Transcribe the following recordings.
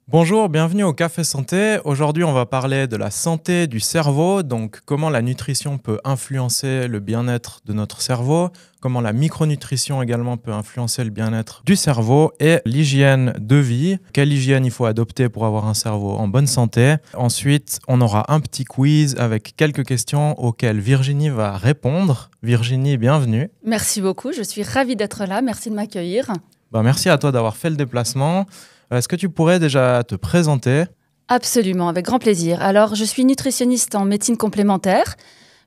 Bonjour, bienvenue au Café Santé. Aujourd'hui, on va parler de la santé du cerveau, donc comment la nutrition peut influencer le bien-être de notre cerveau, comment la micronutrition également peut influencer le bien-être du cerveau et l'hygiène de vie, quelle hygiène il faut adopter pour avoir un cerveau en bonne santé. Ensuite, on aura un petit quiz avec quelques questions auxquelles Virginie va répondre. Virginie, bienvenue. Merci beaucoup, je suis ravie d'être là, merci de m'accueillir. Merci à toi d'avoir fait le déplacement. Est-ce que tu pourrais déjà te présenter ? Absolument, avec grand plaisir. Alors, je suis nutritionniste en médecine complémentaire.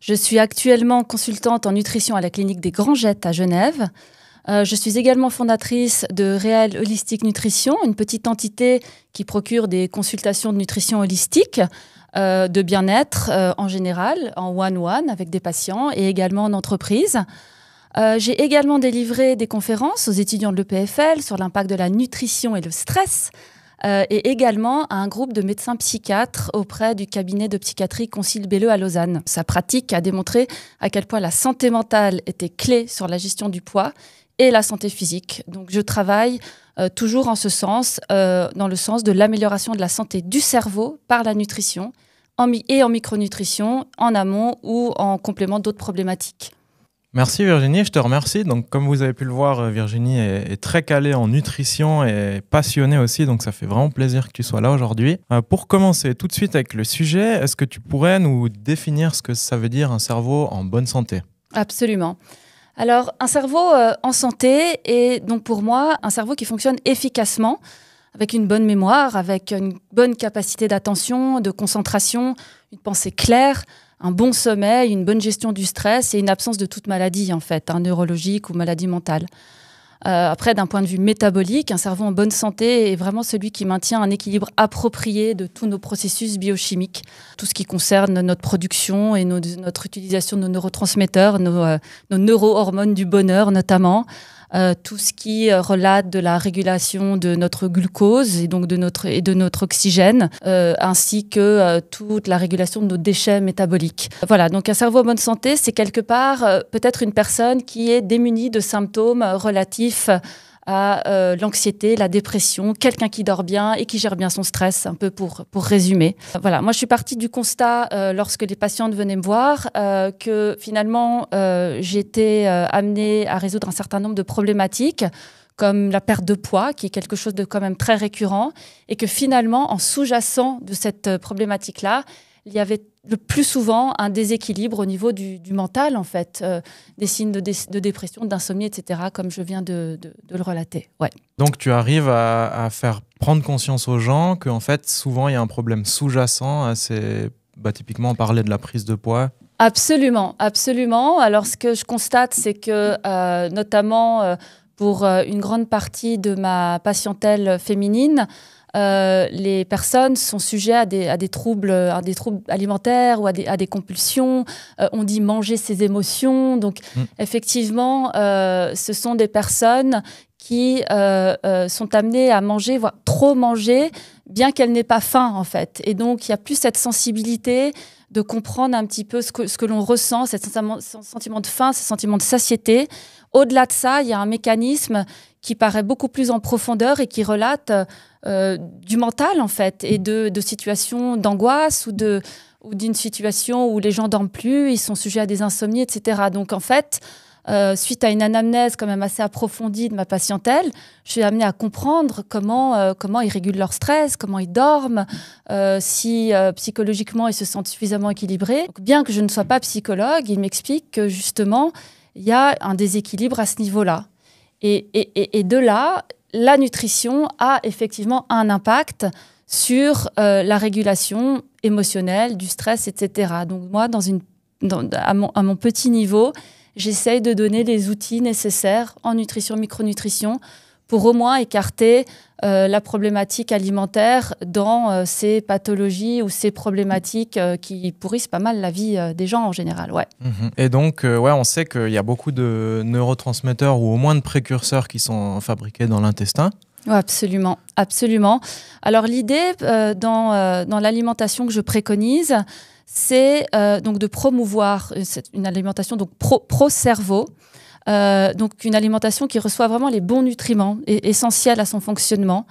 Je suis actuellement consultante en nutrition à la clinique des Grands Jettes à Genève. Je suis également fondatrice de Réel Holistic Nutrition, une petite entité qui procure des consultations de nutrition holistique, de bien-être en général, en one-one avec des patients et également en entreprise. J'ai également délivré des conférences aux étudiants de l'EPFL sur l'impact de la nutrition et le stress, et également à un groupe de médecins psychiatres auprès du cabinet de psychiatrie Concile Belleux à Lausanne. Sa pratique a démontré à quel point la santé mentale était clé sur la gestion du poids et la santé physique. Donc je travaille toujours en ce sens, dans le sens de l'amélioration de la santé du cerveau par la nutrition et en micronutrition, en amont ou en complément d'autres problématiques. Merci Virginie, je te remercie. Donc, comme vous avez pu le voir, Virginie est très calée en nutrition et passionnée aussi, donc ça fait vraiment plaisir que tu sois là aujourd'hui. Pour commencer tout de suite avec le sujet, est-ce que tu pourrais nous définir ce que ça veut dire un cerveau en bonne santé ? Absolument. Alors, un cerveau en santé est donc pour moi un cerveau qui fonctionne efficacement, avec une bonne mémoire, avec une bonne capacité d'attention, de concentration, une pensée claire, un bon sommeil, une bonne gestion du stress et une absence de toute maladie, en fait, neurologique ou maladie mentale. Après, d'un point de vue métabolique, un cerveau en bonne santé est vraiment celui qui maintient un équilibre approprié de tous nos processus biochimiques, tout ce qui concerne notre production et notre utilisation de nos neurotransmetteurs, nos neurohormones du bonheur notamment, tout ce qui relate de la régulation de notre glucose et donc de notre oxygène, ainsi que toute la régulation de nos déchets métaboliques. Voilà, donc un cerveau en bonne santé, c'est quelque part peut-être une personne qui est démunie de symptômes relatifs à l'anxiété, la dépression, quelqu'un qui dort bien et qui gère bien son stress, un peu pour résumer. Voilà, moi je suis partie du constat lorsque les patientes venaient me voir que finalement j'étais amenée à résoudre un certain nombre de problématiques comme la perte de poids, qui est quelque chose de quand même très récurrent, et que finalement, en sous-jacent de cette problématique-là, il y avait le plus souvent un déséquilibre au niveau du mental, en fait, des signes de dépression, d'insomnie, etc., comme je viens de le relater. Ouais. Donc, tu arrives à faire prendre conscience aux gens qu'en fait, souvent, il y a un problème sous-jacent à typiquement, on parlait de la prise de poids. Absolument, absolument. Alors, ce que je constate, c'est que, notamment pour une grande partie de ma patientèle féminine, les personnes sont sujettes à des troubles alimentaires ou à des compulsions. On dit manger ses émotions. Donc, effectivement, ce sont des personnes qui sont amenées à manger, voire trop manger, bien qu'elles n'aient pas faim, en fait. Et donc, il n'y a plus cette sensibilité de comprendre un petit peu ce que l'on ressent, ce sentiment de faim, ce sentiment de satiété. Au-delà de ça, il y a un mécanisme qui paraît beaucoup plus en profondeur et qui relate du mental, en fait, et de situations d'angoisse ou d'une situation où les gens dorment plus, ils sont sujets à des insomnies, etc. Donc, en fait, suite à une anamnèse quand même assez approfondie de ma patientèle, je suis amenée à comprendre comment ils régulent leur stress, comment ils dorment, si psychologiquement ils se sentent suffisamment équilibrés. Donc, bien que je ne sois pas psychologue, il m'explique que justement, il y a un déséquilibre à ce niveau-là. Et de là, la nutrition a effectivement un impact sur la régulation émotionnelle, du stress, etc. Donc moi, à mon petit niveau, j'essaye de donner les outils nécessaires en nutrition, micronutrition, pour au moins écarter la problématique alimentaire dans ces pathologies ou ces problématiques qui pourrissent pas mal la vie des gens en général. Ouais. Et donc, on sait qu'il y a beaucoup de neurotransmetteurs ou au moins de précurseurs qui sont fabriqués dans l'intestin. Ouais, absolument, absolument. Alors l'idée dans l'alimentation que je préconise, c'est donc de promouvoir une alimentation donc pro-cerveau. Donc une alimentation qui reçoit vraiment les bons nutriments essentiels à son fonctionnement,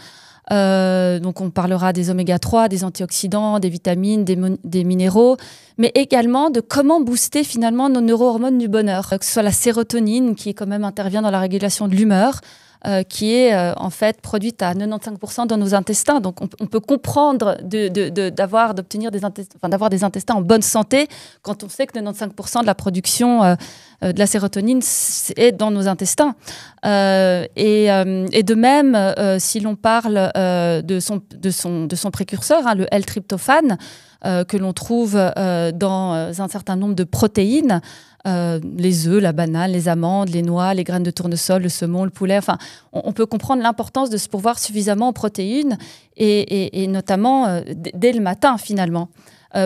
Donc on parlera des oméga-3, des antioxydants, des vitamines, des minéraux, mais également de comment booster finalement nos neurohormones du bonheur, que ce soit la sérotonine qui quand même intervient dans la régulation de l'humeur, qui est en fait produite à 95% dans nos intestins. Donc on peut comprendre d'avoir des intestins en bonne santé quand on sait que 95% de la production de la sérotonine est dans nos intestins. Et de même, si l'on parle de son précurseur, le L-tryptophane, que l'on trouve dans un certain nombre de protéines, les œufs, la banane, les amandes, les noix, les graines de tournesol, le saumon, le poulet. Enfin, on peut comprendre l'importance de se pourvoir suffisamment en protéines et notamment dès le matin finalement.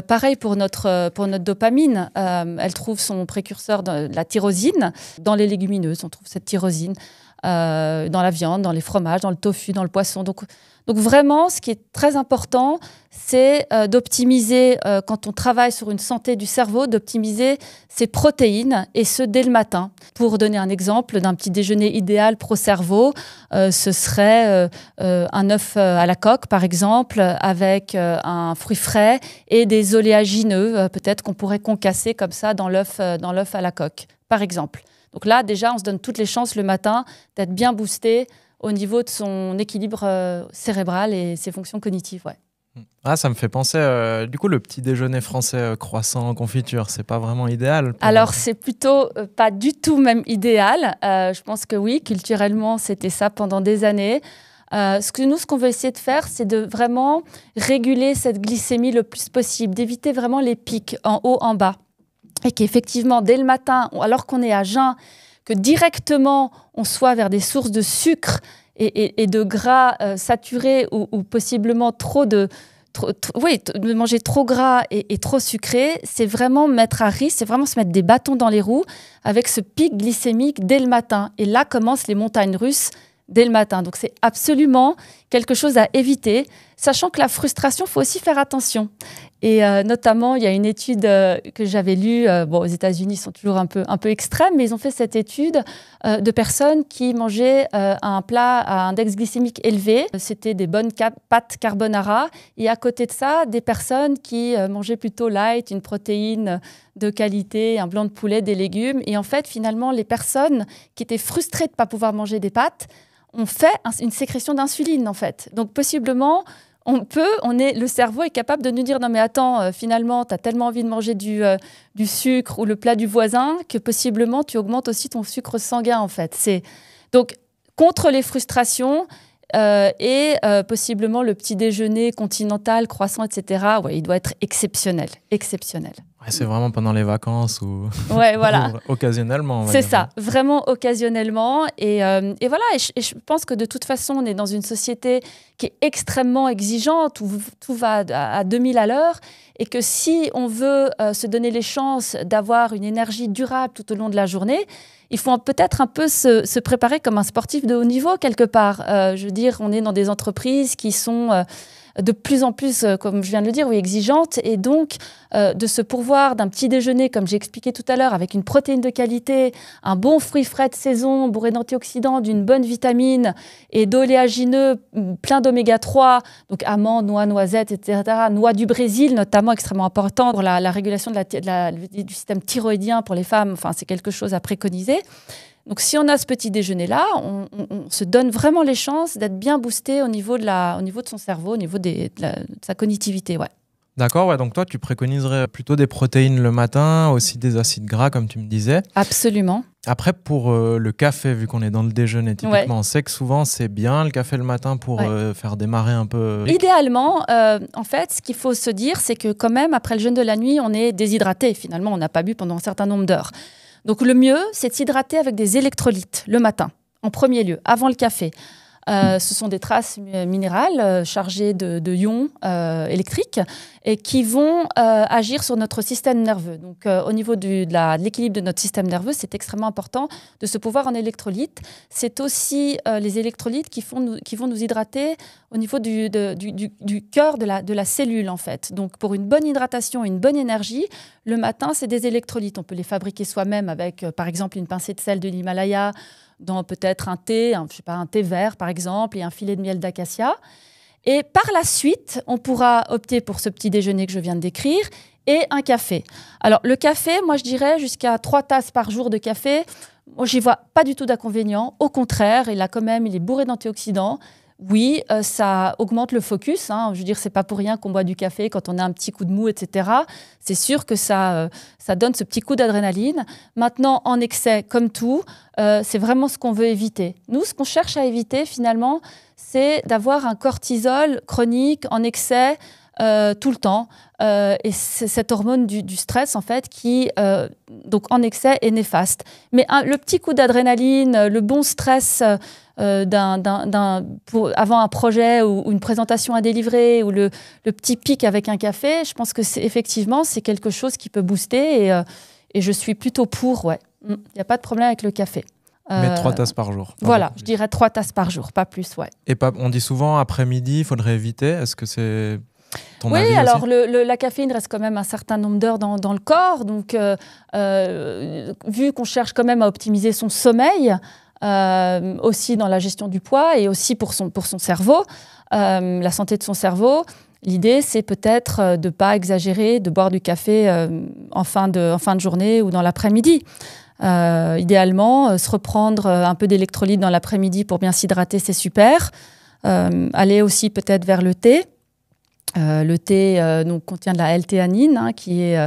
Pareil pour notre dopamine, elle trouve son précurseur de la tyrosine dans les légumineuses. On trouve cette tyrosine dans la viande, dans les fromages, dans le tofu, dans le poisson. Donc vraiment, ce qui est très important, c'est d'optimiser, quand on travaille sur une santé du cerveau, d'optimiser ses protéines, et ce, dès le matin. Pour donner un exemple d'un petit déjeuner idéal pro-cerveau, ce serait un œuf à la coque, par exemple, avec un fruit frais et des oléagineux, peut-être qu'on pourrait concasser comme ça dans l'œuf à la coque, par exemple. Donc là, déjà, on se donne toutes les chances le matin d'être bien boosté au niveau de son équilibre cérébral et ses fonctions cognitives. Ouais. Ah, ça me fait penser, du coup, le petit déjeuner français croissant, confiture, c'est pas vraiment idéal Alors, c'est plutôt pas du tout même idéal. Je pense que oui, culturellement, c'était ça pendant des années. Ce qu'on veut essayer de faire, c'est de vraiment réguler cette glycémie le plus possible, d'éviter vraiment les pics en haut, en bas. Et qu'effectivement, dès le matin, alors qu'on est à jeun, que directement on soit vers des sources de sucre et de gras saturés ou possiblement de manger trop gras et trop sucré, c'est vraiment mettre à risque, c'est vraiment se mettre des bâtons dans les roues avec ce pic glycémique dès le matin. Et là commencent les montagnes russes dès le matin. Donc c'est absolument quelque chose à éviter, sachant que la frustration, il faut aussi faire attention. Et notamment, il y a une étude que j'avais lue, aux États-Unis, ils sont toujours un peu extrêmes, mais ils ont fait cette étude de personnes qui mangeaient un plat à index glycémique élevé. C'était des bonnes pâtes carbonara. Et à côté de ça, des personnes qui mangeaient plutôt light, une protéine de qualité, un blanc de poulet, des légumes. Et en fait, finalement, les personnes qui étaient frustrées de ne pas pouvoir manger des pâtes ont fait une sécrétion d'insuline, en fait. Donc, possiblement, le cerveau est capable de nous dire non mais attends, finalement tu as tellement envie de manger du sucre ou le plat du voisin que possiblement tu augmentes aussi ton sucre sanguin en fait. Donc contre les frustrations et possiblement le petit déjeuner continental, croissant, etc. Ouais, il doit être exceptionnel. Ouais, c'est vraiment pendant les vacances ou voilà. Occasionnellement. C'est ça, vraiment occasionnellement. Et voilà, et je pense que de toute façon, on est dans une société qui est extrêmement exigeante, où tout va à 2000 à l'heure, et que si on veut se donner les chances d'avoir une énergie durable tout au long de la journée, il faut peut-être un peu se préparer comme un sportif de haut niveau quelque part. Je veux dire, on est dans des entreprises qui sont de plus en plus, comme je viens de le dire, exigeantes, et donc de se pourvoir d'un petit déjeuner, comme j'ai expliqué tout à l'heure, avec une protéine de qualité, un bon fruit frais de saison, bourré d'antioxydants, d'une bonne vitamine et d'oléagineux, plein d'oméga-3, donc amandes, noix, noisettes, etc. Noix du Brésil, notamment, extrêmement important pour la régulation du système thyroïdien pour les femmes. Enfin, c'est quelque chose à préconiser. Donc, si on a ce petit déjeuner-là, on se donne vraiment les chances d'être bien boosté au niveau de son cerveau, au niveau de sa cognitivité. Ouais. D'accord, ouais, donc toi, tu préconiserais plutôt des protéines le matin, aussi des acides gras, comme tu me disais. Absolument. Après, pour le café, vu qu'on est dans le déjeuner, typiquement, on sait que souvent, c'est bien le café le matin pour faire démarrer un peu. Idéalement, en fait, ce qu'il faut se dire, c'est que quand même, après le jeûne de la nuit, on est déshydraté. Finalement, on n'a pas bu pendant un certain nombre d'heures. Donc le mieux, c'est de s'hydrater avec des électrolytes le matin, en premier lieu, avant le café. Ce sont des traces minérales chargées de ions électriques et qui vont agir sur notre système nerveux. Donc, au niveau de l'équilibre de notre système nerveux, c'est extrêmement important de se pourvoir en électrolytes. C'est aussi les électrolytes qui vont nous hydrater au niveau du cœur de la cellule, en fait. Donc, pour une bonne hydratation, une bonne énergie, le matin, c'est des électrolytes. On peut les fabriquer soi-même avec, par exemple, une pincée de sel de l'Himalaya, dans peut-être un thé, un thé vert par exemple, et un filet de miel d'acacia. Et par la suite, on pourra opter pour ce petit déjeuner que je viens de décrire et un café. Alors, le café, moi, je dirais jusqu'à 3 tasses par jour de café. Moi, j'y vois pas du tout d'inconvénient. Au contraire, il est bourré d'antioxydants. Oui, ça augmente le focus. Je veux dire, c'est pas pour rien qu'on boit du café quand on a un petit coup de mou, etc. C'est sûr que ça donne ce petit coup d'adrénaline. Maintenant, en excès, comme tout, c'est vraiment ce qu'on veut éviter. Nous, ce qu'on cherche à éviter, finalement, c'est d'avoir un cortisol chronique en excès tout le temps. Et c'est cette hormone du stress, en fait, qui, donc en excès, est néfaste. Mais le petit coup d'adrénaline, le bon stress avant un projet ou une présentation à délivrer, ou le petit pic avec un café, je pense que effectivement, c'est quelque chose qui peut booster. Et je suis plutôt pour, ouais. Il n'y a pas de problème avec le café. Mais 3 tasses par jour. Voilà, je dirais 3 tasses par jour, pas plus, ouais. Et on dit souvent après-midi, il faudrait éviter. Est-ce que c'est ton avis aussi ? Oui, alors la caféine reste quand même un certain nombre d'heures dans le corps. Donc, vu qu'on cherche quand même à optimiser son sommeil, aussi dans la gestion du poids et aussi pour son cerveau, la santé de son cerveau, l'idée, c'est peut-être de ne pas exagérer, de boire du café en fin de journée ou dans l'après-midi. Idéalement, se reprendre un peu d'électrolytes dans l'après-midi pour bien s'hydrater, c'est super. Aller aussi peut-être vers le thé. Le thé donc, contient de la L-théanine, qui est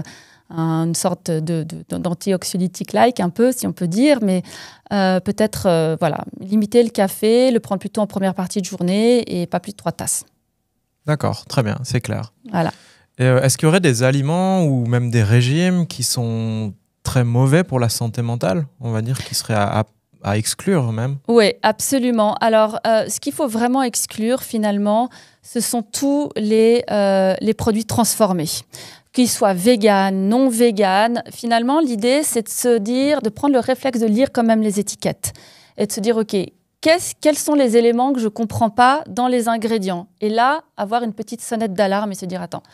une sorte d'antioxydatique-like, un peu, si on peut dire. Mais peut-être limiter le café, le prendre plutôt en première partie de journée et pas plus de 3 tasses. D'accord, très bien, c'est clair. Voilà. Et, est-ce qu'il y aurait des aliments ou même des régimes qui sont très mauvais pour la santé mentale, on va dire, qui seraient à exclure même? Oui, absolument. Alors, ce qu'il faut vraiment exclure, finalement, ce sont tous les produits transformés, qu'ils soient véganes, non véganes. Finalement, l'idée, c'est de prendre le réflexe de lire quand même les étiquettes et de se dire, OK, quels sont les éléments que je ne comprends pas dans les ingrédients? Et là, avoir une petite sonnette d'alarme et se dire, attends,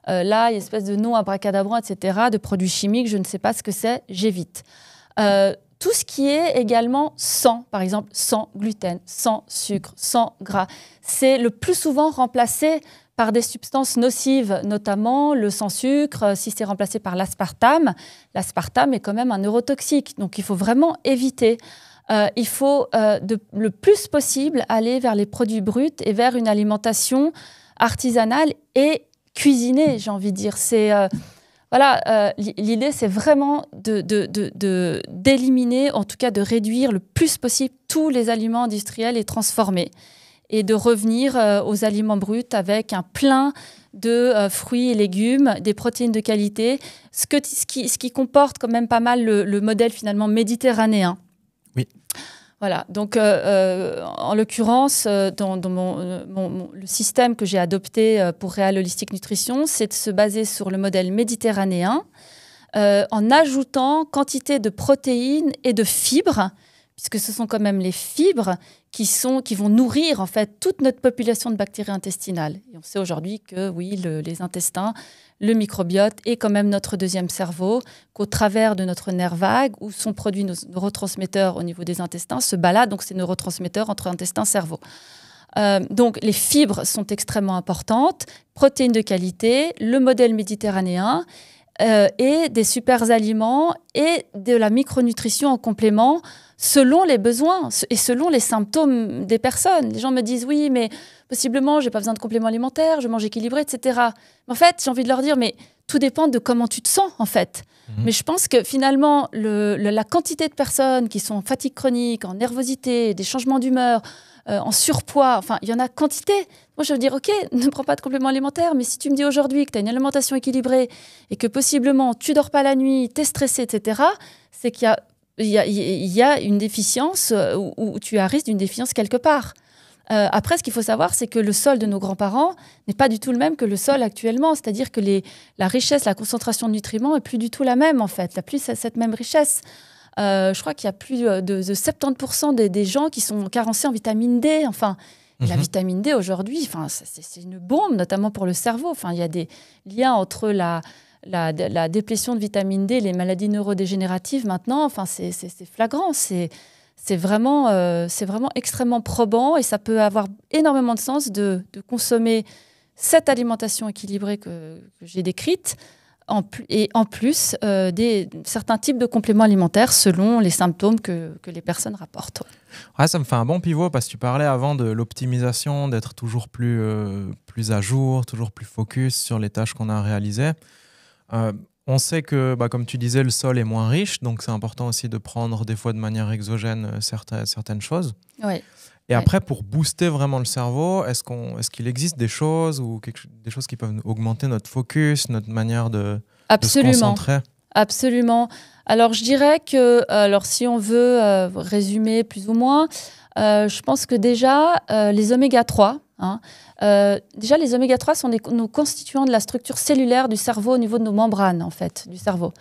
là, il y a une espèce de nom abracadabrant, etc., de produits chimiques, je ne sais pas ce que c'est, j'évite. Tout ce qui est également sans, par exemple, sans gluten, sans sucre, sans gras, c'est le plus souvent remplacé par des substances nocives, notamment le sans sucre, si c'est remplacé par l'aspartame. L'aspartame est quand même un neurotoxique, donc il faut vraiment éviter. Il faut le plus possible aller vers les produits bruts et vers une alimentation artisanale et cuisinée, j'ai envie de dire. L'idée, c'est vraiment d'éliminer, en tout cas de réduire le plus possible tous les aliments industriels et transformés et de revenir aux aliments bruts avec un plein de fruits et légumes, des protéines de qualité, ce qui comporte quand même pas mal le modèle finalement méditerranéen. Oui. Voilà, donc en l'occurrence, dans le système que j'ai adopté pour Real Holistic Nutrition, c'est de se baser sur le modèle méditerranéen en ajoutant quantité de protéines et de fibres, puisque ce sont quand même les fibres qui vont nourrir en fait toute notre population de bactéries intestinales. Et on sait aujourd'hui que oui, les intestins, le microbiote est quand même notre deuxième cerveau, qu'au travers de notre nerf vague, où sont produits nos neurotransmetteurs au niveau des intestins, se baladent donc ces neurotransmetteurs entre intestin et cerveau. Donc les fibres sont extrêmement importantes, protéines de qualité, le modèle méditerranéen et des super aliments et de la micronutrition en complément selon les besoins et selon les symptômes des personnes. Les gens me disent oui, mais possiblement, je n'ai pas besoin de compléments alimentaires, je mange équilibré, etc. Mais en fait, j'ai envie de leur dire, mais tout dépend de comment tu te sens, en fait. Mais je pense que finalement, la quantité de personnes qui sont en fatigue chronique, en nervosité, des changements d'humeur, en surpoids, enfin, il y en a quantité. Moi, je veux dire, OK, ne prends pas de compléments alimentaires, mais si tu me dis aujourd'hui que tu as une alimentation équilibrée et que possiblement tu dors pas la nuit, tu es stressé, etc., c'est qu'il y a une déficience ou tu as risque d'une déficience quelque part. Après, ce qu'il faut savoir, c'est que le sol de nos grands-parents n'est pas du tout le même que le sol actuellement. C'est-à-dire que la richesse, la concentration de nutriments n'est plus du tout la même, en fait. Il n'y a plus cette même richesse. Je crois qu'il y a plus de 70% des gens qui sont carencés en vitamine D. Enfin, la vitamine D, aujourd'hui, enfin, c'est une bombe, notamment pour le cerveau. Enfin, il y a des liens entre la déplétion de vitamine D et les maladies neurodégénératives maintenant. Enfin, c'est flagrant. c'est vraiment extrêmement probant et ça peut avoir énormément de sens de consommer cette alimentation équilibrée que j'ai décrite et en plus certains types de compléments alimentaires selon les symptômes que les personnes rapportent. Ouais, ça me fait un bon pivot parce que tu parlais avant de l'optimisation, d'être toujours plus à jour, toujours plus focus sur les tâches qu'on a à réaliser. On sait que, comme tu disais, le sol est moins riche, donc c'est important aussi de prendre des fois de manière exogène certaines choses. Oui. Et après, pour booster vraiment le cerveau, est-ce qu'il existe des choses ou des choses qui peuvent augmenter notre focus, notre manière de se concentrer? Absolument. Alors, je dirais que si on veut résumer plus ou moins, je pense que déjà, les oméga 3, déjà, les oméga 3 sont nos constituants de la structure cellulaire du cerveau au niveau de nos membranes, en fait, du cerveau.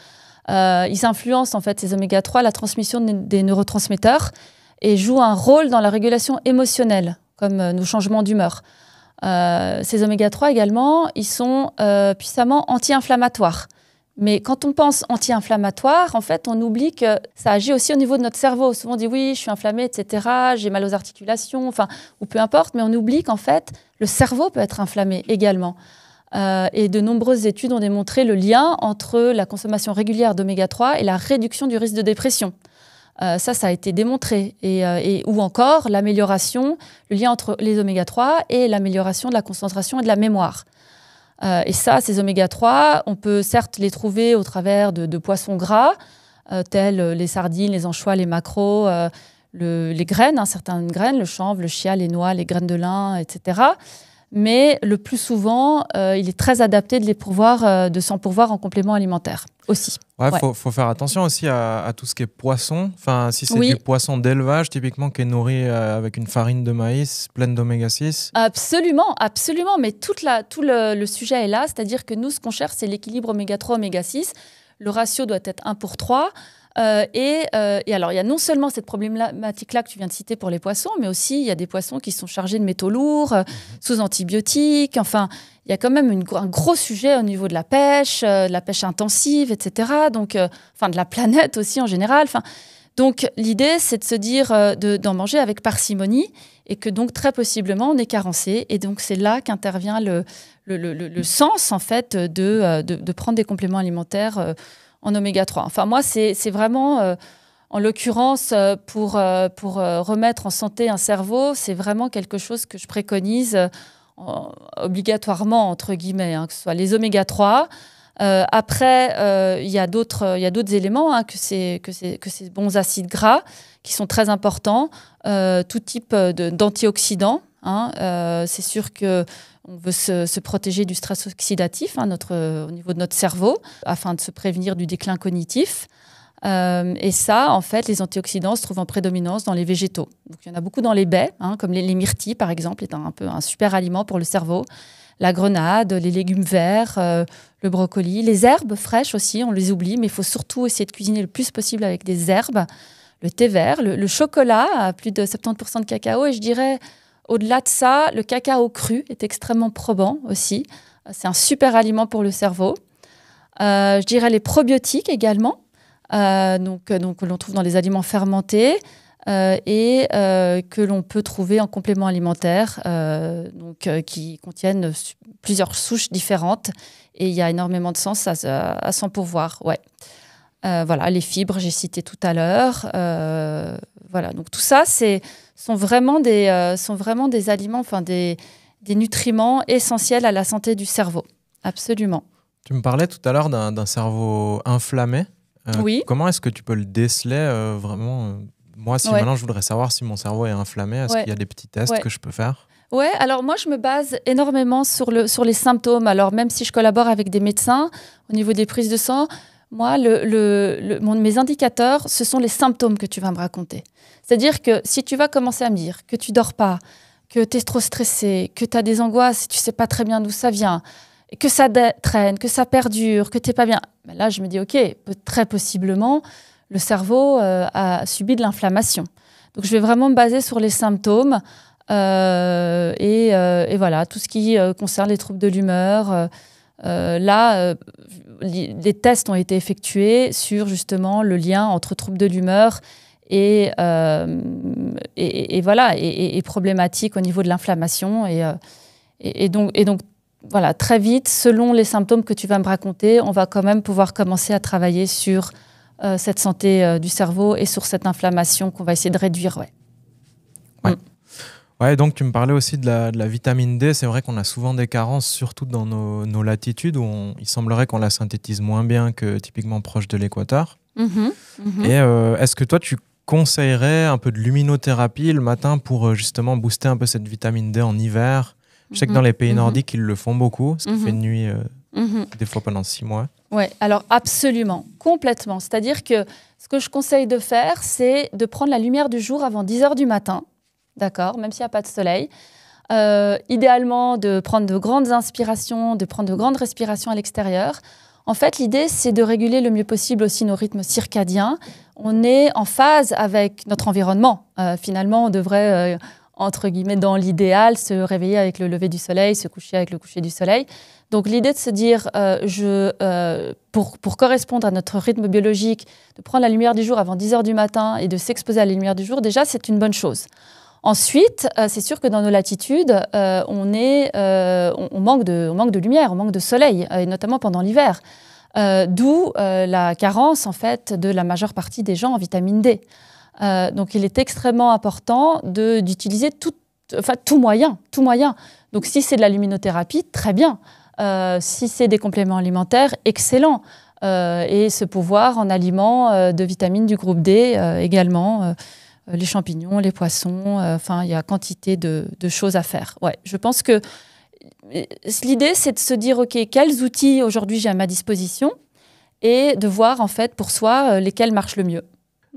Ils influencent, en fait, ces oméga 3, la transmission des neurotransmetteurs et jouent un rôle dans la régulation émotionnelle, comme nos changements d'humeur. Ces oméga 3 également, ils sont puissamment anti-inflammatoires. Mais quand on pense anti-inflammatoire, en fait, on oublie que ça agit aussi au niveau de notre cerveau. Souvent, on dit oui, je suis inflammé, etc., j'ai mal aux articulations, ou peu importe, mais on oublie qu'en fait, le cerveau peut être inflammé également. Et de nombreuses études ont démontré le lien entre la consommation régulière d'oméga 3 et la réduction du risque de dépression. Ça a été démontré. Ou encore l'amélioration, le lien entre les oméga 3 et l'amélioration de la concentration et de la mémoire. Et ça, ces oméga 3, on peut certes les trouver au travers de poissons gras, tels les sardines, les anchois, les maquereaux, les graines, certaines graines, le chanvre, le chia, les noix, les graines de lin, etc. Mais le plus souvent, il est très adapté de s'en pourvoir en complément alimentaire aussi. Ouais. Faut faire attention aussi à tout ce qui est poisson. Enfin, si c'est du poisson d'élevage, typiquement, qui est nourri avec une farine de maïs pleine d'oméga 6. Absolument, absolument. Mais tout le sujet est là. C'est-à-dire que nous, ce qu'on cherche, c'est l'équilibre oméga 3, oméga 6. Le ratio doit être 1:3. Et alors, il y a non seulement cette problématique-là que tu viens de citer pour les poissons, mais aussi il y a des poissons qui sont chargés de métaux lourds, sous antibiotiques. Enfin, il y a quand même un gros sujet au niveau de la pêche intensive, etc. Donc, de la planète aussi en général. Donc, l'idée, c'est de se dire d'en manger avec parcimonie et que donc, très possiblement, on est carencé. Et donc, c'est là qu'intervient le sens, en fait, de prendre des compléments alimentaires en oméga 3. Enfin, moi, c'est vraiment, en l'occurrence, pour remettre en santé un cerveau, c'est vraiment quelque chose que je préconise obligatoirement, entre guillemets, que ce soit les oméga 3. Après, il y a d'autres éléments, que ces bons acides gras qui sont très importants, tout type d'antioxydants. C'est sûr que on veut se protéger du stress oxydatif au niveau de notre cerveau afin de se prévenir du déclin cognitif. Et ça, en fait, les antioxydants se trouvent en prédominance dans les végétaux. Donc, il y en a beaucoup dans les baies, comme les myrtilles, par exemple, est un super aliment pour le cerveau. La grenade, les légumes verts, le brocoli, les herbes fraîches aussi, on les oublie, mais il faut surtout essayer de cuisiner le plus possible avec des herbes. Le thé vert, le chocolat à plus de 70% de cacao, et je dirais, au-delà de ça, le cacao cru est extrêmement probant aussi. C'est un super aliment pour le cerveau. Je dirais les probiotiques également, que l'on trouve dans les aliments fermentés et que l'on peut trouver en complément alimentaire, qui contiennent plusieurs souches différentes. Et il y a énormément de sens à s'en pourvoir. Ouais. Voilà, les fibres, j'ai cité tout à l'heure. Voilà, donc tout ça, sont vraiment des aliments, des nutriments essentiels à la santé du cerveau. Absolument. Tu me parlais tout à l'heure d'un cerveau inflammé. Oui. Comment est-ce que tu peux le déceler vraiment Moi, maintenant je voudrais savoir si mon cerveau est inflammé, est-ce qu'il y a des petits tests que je peux faire? Oui, alors moi je me base énormément sur les symptômes. Alors même si je collabore avec des médecins au niveau des prises de sang, moi, mes indicateurs, ce sont les symptômes que tu vas me raconter. C'est-à-dire que si tu vas commencer à me dire que tu dors pas, que tu es trop stressé, que tu as des angoisses et tu sais pas très bien d'où ça vient, que ça traîne, que ça perdure, que tu n'es pas bien, ben là, je me dis, OK, très possiblement, le cerveau a subi de l'inflammation. Donc, je vais vraiment me baser sur les symptômes et voilà, tout ce qui concerne les troubles de l'humeur. Les tests ont été effectués sur justement le lien entre troubles de l'humeur et voilà, et problématique au niveau de l'inflammation. Et donc, voilà, très vite, selon les symptômes que tu vas me raconter, on va quand même pouvoir commencer à travailler sur cette santé du cerveau et sur cette inflammation qu'on va essayer de réduire. Ouais. Ouais, donc tu me parlais aussi de la vitamine D. C'est vrai qu'on a souvent des carences, surtout dans nos latitudes, où il semblerait qu'on la synthétise moins bien que typiquement proche de l'équateur. Et est-ce que toi, tu conseillerais un peu de luminothérapie le matin pour justement booster un peu cette vitamine D en hiver? Je sais que dans les pays nordiques, ils le font beaucoup, parce qu'il fait nuit des fois pendant 6 mois. Oui, alors absolument, complètement. C'est-à-dire que ce que je conseille de faire, c'est de prendre la lumière du jour avant 10 heures du matin, d'accord, même s'il n'y a pas de soleil. Idéalement, de prendre de grandes inspirations, de prendre de grandes respirations à l'extérieur. En fait, l'idée, c'est de réguler le mieux possible aussi nos rythmes circadiens. On est en phase avec notre environnement. Finalement, on devrait, entre guillemets, dans l'idéal, se réveiller avec le lever du soleil, se coucher avec le coucher du soleil. Donc, l'idée de se dire, pour correspondre à notre rythme biologique, de prendre la lumière du jour avant 10 heures du matin et de s'exposer à la lumière du jour, déjà, c'est une bonne chose. Ensuite, c'est sûr que dans nos latitudes, on manque de lumière, on manque de soleil, et notamment pendant l'hiver. D'où la carence, en fait, de la majeure partie des gens en vitamine D. Donc, il est extrêmement important d'utiliser tout moyen. Donc, si c'est de la luminothérapie, très bien. Si c'est des compléments alimentaires, excellent. Et se pourvoir en aliments de vitamines du groupe D également. Les champignons, les poissons, il y a quantité de choses à faire. Ouais, je pense que l'idée, c'est de se dire, OK, quels outils aujourd'hui j'ai à ma disposition et de voir en fait pour soi lesquels marchent le mieux.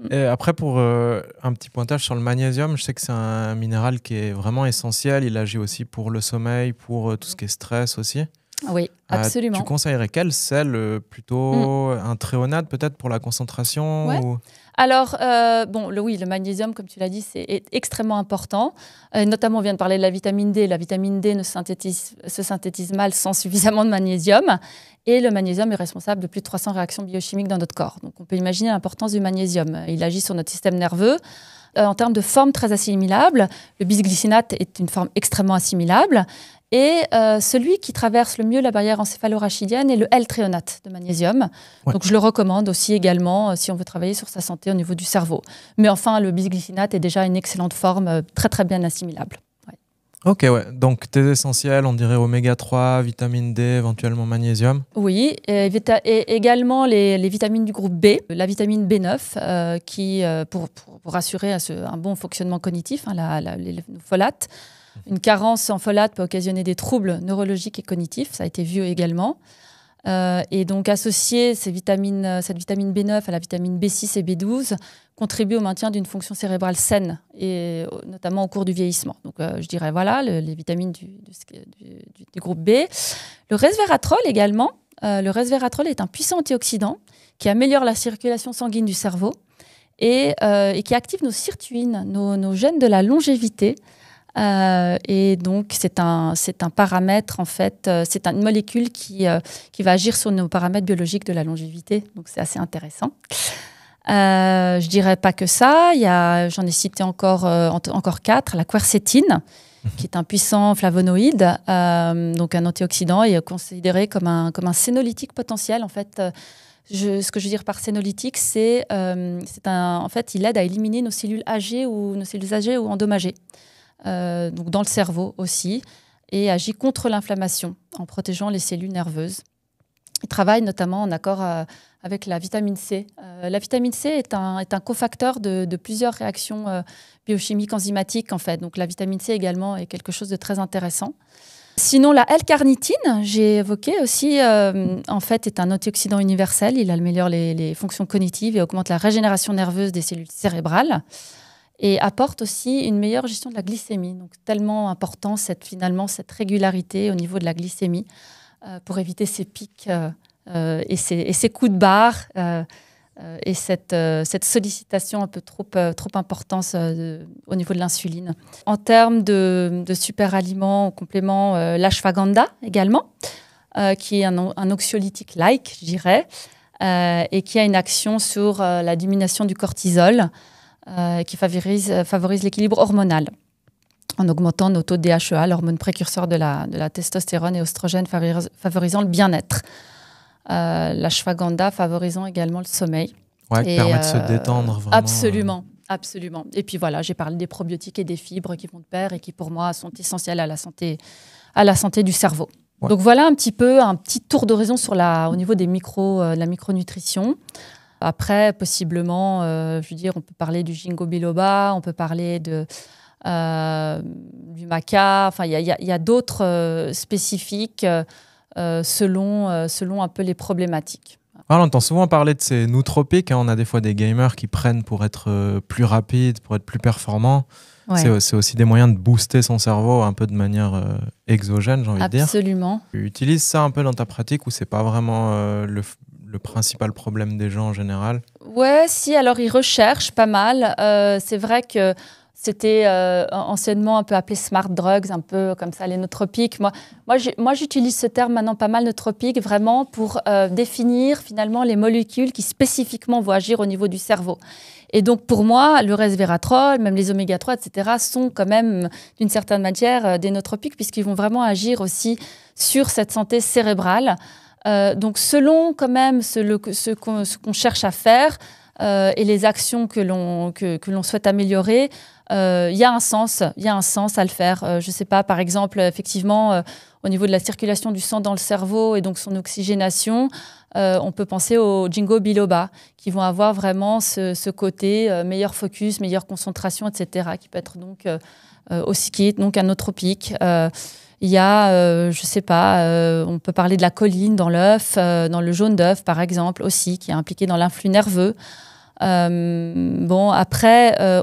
Et après, pour un petit pointage sur le magnésium, je sais que c'est un minéral qui est vraiment essentiel. Il agit aussi pour le sommeil, pour tout ce qui est stress aussi. Oui, absolument. Tu conseillerais quel sel plutôt un thréonate peut-être pour la concentration ou... Alors, le magnésium, comme tu l'as dit, est extrêmement important. Notamment, on vient de parler de la vitamine D. La vitamine D se synthétise mal sans suffisamment de magnésium. Et le magnésium est responsable de plus de 300 réactions biochimiques dans notre corps. Donc, on peut imaginer l'importance du magnésium. Il agit sur notre système nerveux. En termes de forme très assimilable, le bisglycinate est une forme extrêmement assimilable. Et celui qui traverse le mieux la barrière encéphalo-rachidienne est le L-thréonate de magnésium. Ouais. Donc, je le recommande aussi également si on veut travailler sur sa santé au niveau du cerveau. Mais enfin, le bisglycinate est déjà une excellente forme, très très bien assimilable. Ouais. Ok, ouais. Donc, tes essentiels, on dirait oméga 3, vitamine D, éventuellement magnésium. Oui, et également les vitamines du groupe B, la vitamine B9, qui, pour assurer un bon fonctionnement cognitif, les folates. Une carence en folate peut occasionner des troubles neurologiques et cognitifs, ça a été vu également. Et donc associer cette vitamine B9 à la vitamine B6 et B12 contribue au maintien d'une fonction cérébrale saine, et notamment au cours du vieillissement. Donc je dirais voilà, les vitamines du groupe B. Le resveratrol également. Le resveratrol est un puissant antioxydant qui améliore la circulation sanguine du cerveau et qui active nos sirtuines, nos gènes de la longévité. Et donc, c'est un paramètre, en fait, c'est une molécule qui va agir sur nos paramètres biologiques de la longévité. Donc, c'est assez intéressant. Je dirais pas que ça. J'en ai cité encore 4. La quercétine, qui est un puissant flavonoïde, donc un antioxydant, et considéré comme un sénolytique potentiel. En fait, ce que je veux dire par sénolytique, en fait, il aide à éliminer nos cellules âgées ou endommagées. Donc dans le cerveau aussi, et agit contre l'inflammation en protégeant les cellules nerveuses. Il travaille notamment en accord avec la vitamine C. La vitamine C est un cofacteur de plusieurs réactions biochimiques enzymatiques, en fait. Donc la vitamine C également est quelque chose de très intéressant. Sinon, la L-carnitine, j'ai évoqué aussi, en fait, est un antioxydant universel. Il améliore les fonctions cognitives et augmente la régénération nerveuse des cellules cérébrales. Et apporte aussi une meilleure gestion de la glycémie. Donc, tellement important, cette régularité au niveau de la glycémie pour éviter ces pics et ces coups de barre et cette sollicitation un peu trop importante au niveau de l'insuline. En termes de super aliments, en complément, l'ashwagandha également, qui est un anxiolytique-like, je dirais, et qui a une action sur la diminution du cortisol. qui favorise l'équilibre hormonal en augmentant nos taux de DHEA, l'hormone précurseur de la testostérone et oestrogène, favorisant le bien-être. L'ashwagandha favorisant également le sommeil. Ouais, qui permet de se détendre vraiment. Absolument. Absolument. Et puis voilà, j'ai parlé des probiotiques et des fibres qui vont de pair et qui pour moi sont essentiels à la santé du cerveau. Ouais. Donc voilà un petit tour d'horizon au niveau des la micronutrition. Après, possiblement, on peut parler du ginkgo biloba, on peut parler du maca. Enfin, il y a d'autres spécifiques selon un peu les problématiques. On entend souvent parler de ces nootropiques. On a des fois des gamers qui prennent pour être plus rapides, pour être plus performants. Ouais. C'est aussi des moyens de booster son cerveau un peu de manière exogène, j'ai envie de dire. Absolument. Tu utilises ça un peu dans ta pratique ou c'est pas vraiment le principal problème des gens en général? Ouais, si. Alors, ils recherchent pas mal. C'est vrai que c'était anciennement un peu appelé smart drugs, un peu comme ça, les nootropiques. Moi, j'utilise ce terme maintenant pas mal, nootropique, vraiment pour définir finalement les molécules qui spécifiquement vont agir au niveau du cerveau. Et donc, pour moi, le resveratrol, même les oméga-3, etc., sont quand même, d'une certaine manière, des nootropiques, puisqu'ils vont vraiment agir aussi sur cette santé cérébrale. Donc, selon quand même ce qu'on cherche à faire et les actions que l'on souhaite améliorer, il y a un sens à le faire. Je ne sais pas, par exemple, effectivement, au niveau de la circulation du sang dans le cerveau et donc son oxygénation, on peut penser au ginkgo biloba, qui vont avoir vraiment ce côté meilleur focus, meilleure concentration, etc., qui peut être donc aussi qui est donc un nootropique. Il y a, je ne sais pas, on peut parler de la choline dans l'œuf, dans le jaune d'œuf, par exemple, aussi, qui est impliqué dans l'influx nerveux. Après,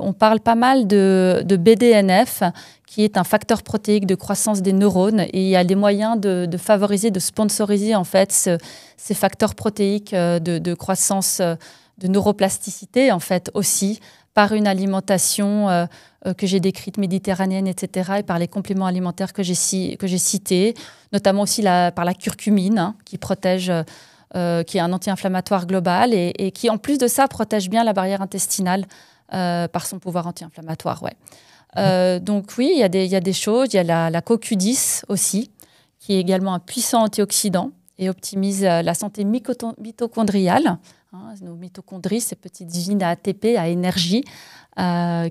on parle pas mal de BDNF, qui est un facteur protéique de croissance des neurones, et il y a des moyens de favoriser, de sponsoriser en fait ces facteurs protéiques de croissance, de neuroplasticité en fait aussi, par une alimentation que j'ai décrite méditerranéenne, etc., et par les compléments alimentaires que j'ai cités, notamment aussi par la curcumine, qui protège. Qui est un anti-inflammatoire global et qui, en plus de ça, protège bien la barrière intestinale par son pouvoir anti-inflammatoire. Ouais. Donc oui, il y a des choses. Il y a la CoQ10 aussi, qui est également un puissant antioxydant et optimise la santé mitochondriale. Nos mitochondries, ces petites usines à ATP, à énergie,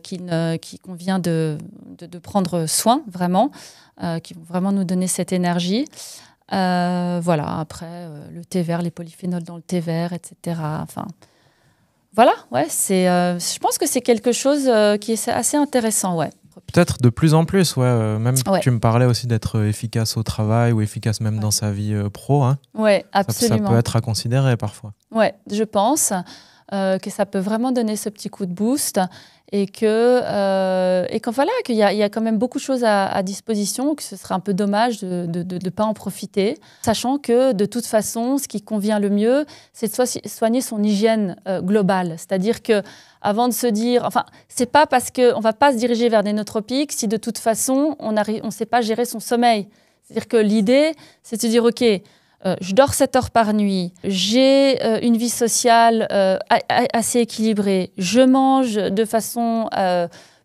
qu'il convient de prendre soin, vraiment, qui vont vraiment nous donner cette énergie. Voilà, après, le thé vert, les polyphénols dans le thé vert, etc. Enfin, voilà, ouais, je pense que c'est quelque chose qui est assez intéressant, ouais. Peut-être de plus en plus, ouais. Même ouais. Tu me parlais aussi d'être efficace au travail ou efficace même dans sa vie pro. Hein. Ouais, absolument. Ça peut être à considérer parfois. Ouais, je pense que ça peut vraiment donner ce petit coup de boost et qu'en voilà, qu'il y a quand même beaucoup de choses à disposition, que ce serait un peu dommage de ne pas en profiter, sachant que de toute façon, ce qui convient le mieux, c'est de soigner son hygiène globale. C'est-à-dire que avant de se dire, enfin, c'est pas parce qu'on va pas se diriger vers des nootropiques si de toute façon on sait pas gérer son sommeil. C'est-à-dire que l'idée, c'est de se dire, ok. Je dors 7 heures par nuit, j'ai une vie sociale assez équilibrée, je mange de façon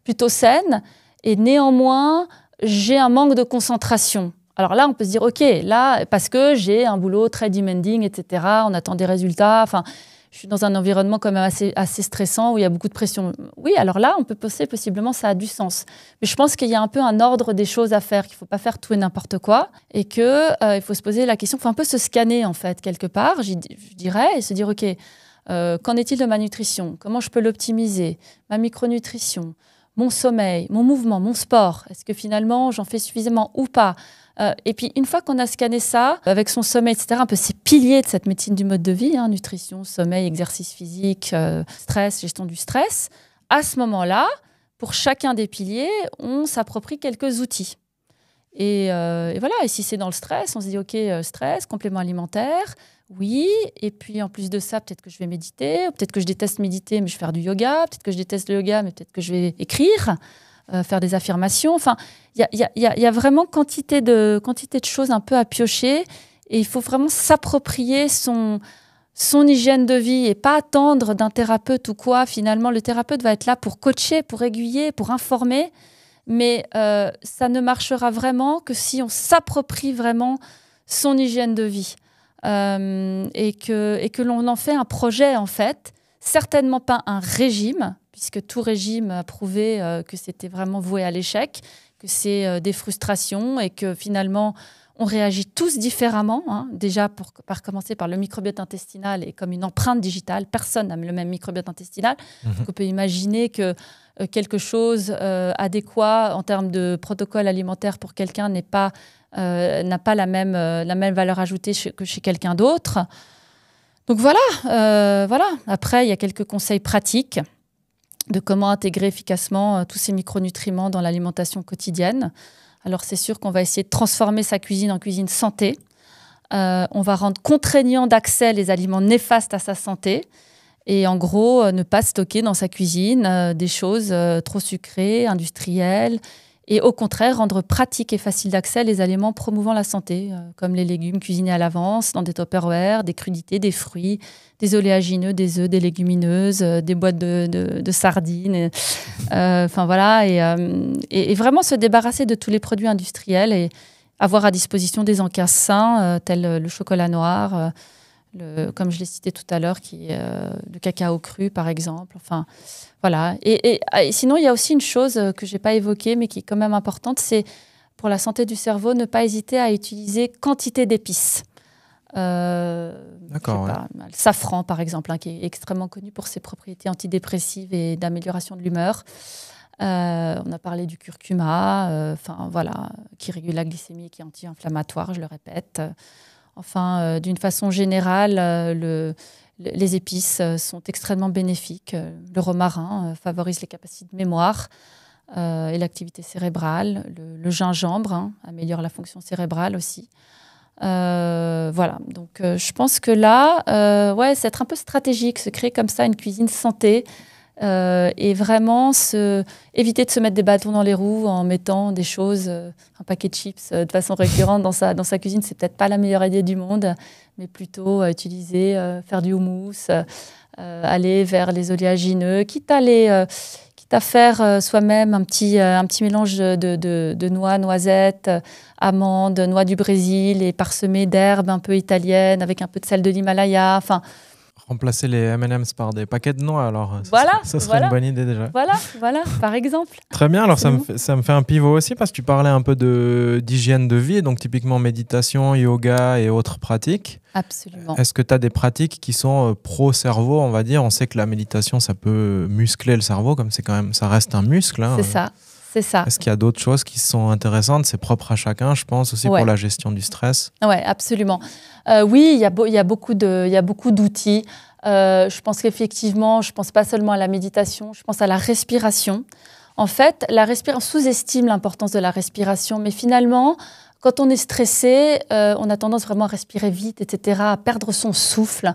plutôt saine et néanmoins, j'ai un manque de concentration. Alors là, on peut se dire, OK, là, parce que j'ai un boulot très demanding, etc., on attend des résultats, enfin, je suis dans un environnement quand même assez stressant où il y a beaucoup de pression. Oui, alors là, on peut penser possiblement ça a du sens. Mais je pense qu'il y a un peu un ordre des choses à faire, qu'il ne faut pas faire tout et n'importe quoi et qu'il faut se poser la question, il faut un peu se scanner en fait quelque part, je dirais, et se dire OK, qu'en est-il de ma nutrition? Comment je peux l'optimiser? Ma micronutrition, mon sommeil, mon mouvement, mon sport, est-ce que finalement j'en fais suffisamment ou pas? Et puis, une fois qu'on a scanné ça, avec son sommeil, etc., un peu ces piliers de cette médecine du mode de vie, hein, nutrition, sommeil, exercice physique, stress, gestion du stress, à ce moment-là, pour chacun des piliers, on s'approprie quelques outils. Et voilà, et si c'est dans le stress, on se dit, OK, stress, complément alimentaire, oui, et puis en plus de ça, peut-être que je vais méditer, peut-être que je déteste méditer, mais je vais faire du yoga, peut-être que je déteste le yoga, mais peut-être que je vais écrire. Faire des affirmations. Enfin, il y a vraiment quantité de choses un peu à piocher et il faut vraiment s'approprier son hygiène de vie et pas attendre d'un thérapeute ou quoi. Finalement, le thérapeute va être là pour coacher, pour aiguiller, pour informer. Mais ça ne marchera vraiment que si on s'approprie vraiment son hygiène de vie et que l'on en fait un projet, en fait. Certainement pas un régime, puisque tout régime a prouvé que c'était vraiment voué à l'échec, que c'est des frustrations et que finalement, on réagit tous différemment. Hein. Déjà, par commencer par le microbiote intestinal et comme une empreinte digitale, personne n'a le même microbiote intestinal. Donc, on peut imaginer que quelque chose adéquat en termes de protocole alimentaire pour quelqu'un n'a pas la même valeur ajoutée que chez quelqu'un d'autre. Donc voilà. Après, il y a quelques conseils pratiques de comment intégrer efficacement tous ces micronutriments dans l'alimentation quotidienne. Alors, c'est sûr qu'on va essayer de transformer sa cuisine en cuisine santé. On va rendre contraignant d'accès les aliments néfastes à sa santé. Et en gros, ne pas stocker dans sa cuisine des choses trop sucrées, industrielles. Et au contraire, rendre pratique et facile d'accès les aliments promouvant la santé, comme les légumes cuisinés à l'avance, dans des Tupperware, des crudités, des fruits, des oléagineux, des œufs, des légumineuses, des boîtes de sardines. Enfin voilà, et vraiment se débarrasser de tous les produits industriels et avoir à disposition des encas sains, tels le chocolat noir, comme je l'ai cité tout à l'heure, qui est le cacao cru, par exemple. Enfin, voilà. Et sinon, il y a aussi une chose que je n'ai pas évoquée, mais qui est quand même importante, c'est pour la santé du cerveau, ne pas hésiter à utiliser quantité d'épices. D'accord. Le safran, par exemple, qui est extrêmement connu pour ses propriétés antidépressives et d'amélioration de l'humeur. On a parlé du curcuma, qui régule la glycémie et qui est anti-inflammatoire, je le répète. D'une façon générale, les épices sont extrêmement bénéfiques. Le romarin favorise les capacités de mémoire et l'activité cérébrale. Le gingembre améliore la fonction cérébrale aussi. Voilà, donc je pense que là, c'est être un peu stratégique, se créer comme ça une cuisine santé et vraiment éviter de se mettre des bâtons dans les roues en mettant des choses, un paquet de chips de façon récurrente dans sa cuisine. C'est peut-être pas la meilleure idée du monde, mais plutôt faire du houmous, aller vers les oléagineux, quitte à faire soi-même un petit mélange de noix, noisettes, amandes, noix du Brésil et parsemé d'herbes un peu italiennes avec un peu de sel de l'Himalaya. Enfin, remplacer les M&M's par des paquets de noix, alors ça serait une bonne idée déjà. Voilà, par exemple. Très bien, alors ça me fait un pivot aussi parce que tu parlais un peu d'hygiène de vie, donc typiquement méditation, yoga et autres pratiques. Absolument. Est-ce que tu as des pratiques qui sont pro-cerveau, on va dire? On sait que la méditation, ça peut muscler le cerveau, comme ça reste un muscle. Hein. C'est ça. Est-ce qu'il y a d'autres choses qui sont intéressantes? C'est propre à chacun, je pense, aussi pour la gestion du stress. Oui, absolument. Oui, il y a beaucoup d'outils. Je pense qu'effectivement, je ne pense pas seulement à la méditation, je pense à la respiration. En fait, on sous-estime l'importance de la respiration, mais finalement, quand on est stressé, on a tendance vraiment à respirer vite, etc., à perdre son souffle.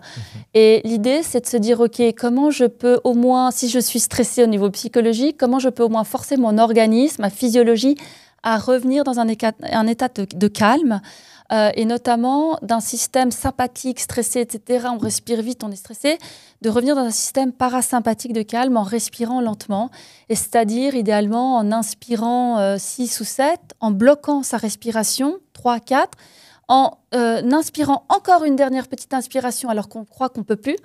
Et l'idée, c'est de se dire, OK, comment je peux au moins, si je suis stressée au niveau psychologique, comment je peux au moins forcer mon organisme, ma physiologie, à revenir dans un état de calme, et notamment d'un système sympathique, stressé, etc. On respire vite, on est stressé, de revenir dans un système parasympathique de calme en respirant lentement, et c'est-à-dire idéalement en inspirant 6 ou 7, en bloquant sa respiration, 3, 4, en inspirant encore une dernière petite inspiration alors qu'on croit qu'on ne peut plus,